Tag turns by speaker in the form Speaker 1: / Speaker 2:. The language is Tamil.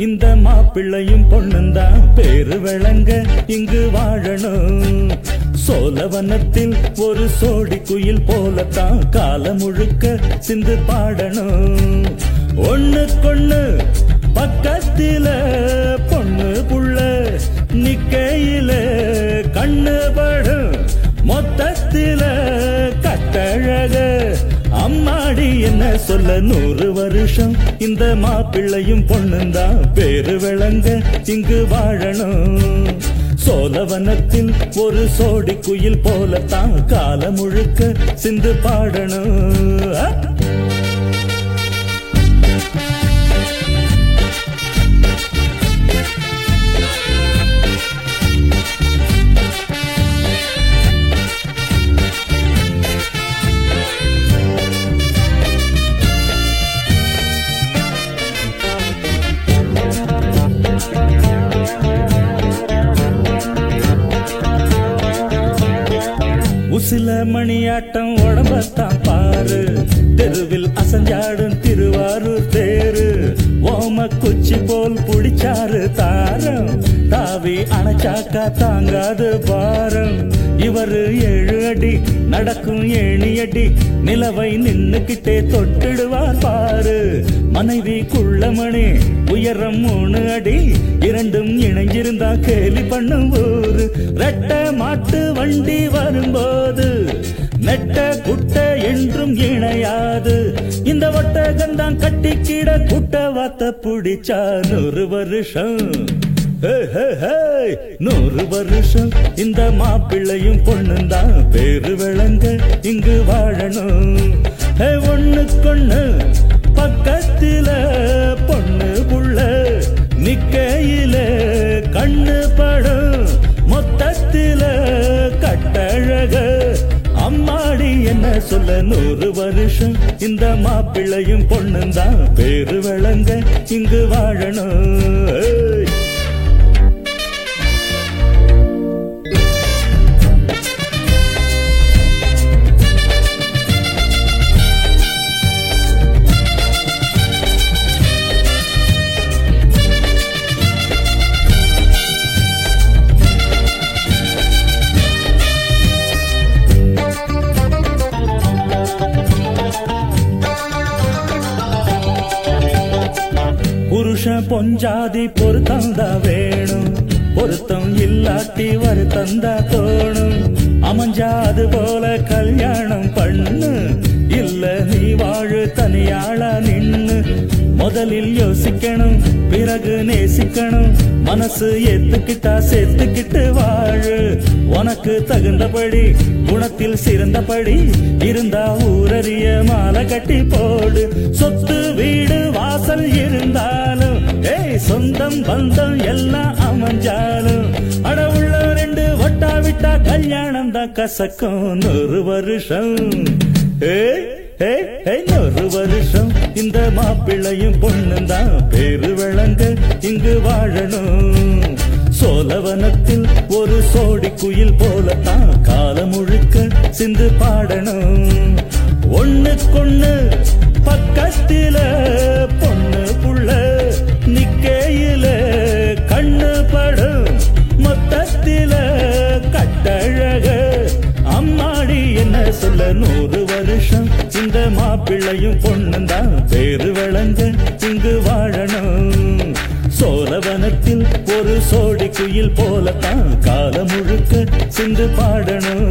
Speaker 1: இந்த மாப்பிள்ளையும் பொண்ணுந்தான் பேரு விளங்க இங்கு வாழணும். சோழவனத்தில் ஒரு சோடி குயில் போலத்தான் காலம் முழுக்க சிந்து பாடணும். ஒண்ணுக்கொண்ணு பக்கத்தில பொண்ணு புள்ள நிக்கையில கண்ணு படும் மொத்தத்தில கட்டழக அம்மாடி என்ன சொல்ல 100 வருஷம் இந்த மாப்பிள்ளையும் பொண்ணுந்தான் பேரு விளங்க இங்கு வாழணும். சோழவனத்தில் ஒரு சோடி குயில் போலத்தான் காலம் முழுக்க சிந்து பாடணும். உசில மணியாட்டம் உடம்பத்தான் பாரு, தெருவில் அசஞ்சாடும் திருவாரூர் தேரு. ஓம குச்சி போல் புடிச்சாரு தாரம், தாவி அணைச்சாக்கா தாங்காது பாரம். இவரு 7 அடி நடக்கும் ஏணியடி, நிலவை நின்னுக்கிட்டே தொட்டிடுவார் பாரு. மனைவி குள்ளமணி உயரம் 3 அடி, இரண்டும் இணைஞ்சிருந்தா கேலி பண்ணும் ஊரு. ரெட்ட மாட்டு வண்டி வரும்போது நெட்ட குட்ட என்றும் இணையாது. இந்த ஒட்டகந்தான் கட்டிக்கிட குட்ட வாத்த புடிச்சா 100 வருஷம். 100 வருஷம் இந்த மாப்பிள்ளையும் பொண்ணுந்தான் பேரு விளங்க இங்கு வாழணும். ஒண்ணுக்கொண்ணு பக்கத்தில பொண்ணு புள்ள நிக்கையில கண்ணு படும் மொத்தத்தில கட்டழக அம்மாடி என்ன சொல்ல 100 வருஷம் இந்த மாப்பிள்ளையும் பொண்ணுந்தான் பேரு விளங்க இங்கு வாழணும். புருஷன் பொஞ்சாதி பொருத்தந்தா வேணும், பொருத்தம் இல்லாட்டி வருத்தந்தா தோணும். அமைஞ்சாது போல கல்யாணம் பண்ணு, இல்ல நீ வாழு தனியாளா நின்னு. முதலில் யோசிக்கணும் பிறகு நேசிக்கணும், மனசு ஏத்துக்கிட்டா சேர்த்துக்கிட்டு வாழு. உனக்கு தகுந்தபடி குணத்தில் சிறந்தபடி இருந்தா ஊரறிய மாலை கட்டி போடு. சொத்து வீடு வாசல் இருந்தாலும் சொந்தம் பந்தம் எல்லாம் அமைஞ்சாலும் அட உள்ள 2 வட்டா விட்டா கல்யாணம் தான் கசக்கும். 100 வருஷம் 100 வருஷம் இந்த மாப்பிள்ளையும் பொண்ணுந்தான் பேரு விளங்க இங்கு வாழணும். சோழவனத்தில் ஒரு சோடி குயில் போலத்தான் காலம் முழுக்க சிந்து பாடணும். ஒண்ணுக்கொண்ணு பக்கத்தில பொண்ணு புள்ள நிக்கையில கண்ணு படும் மொத்தத்தில கட்டழக அம்மாடி என்ன சொல்ல 100 வருஷம் இந்த மாப்பிள்ளையும் பொண்ணுந்தான் பேரு விளங்க இங்கு வாழணும். சோழவனத்தில் ஒரு சோடி குயில் போலத்தான் காலம் முழுக்க சிந்து பாடணும்.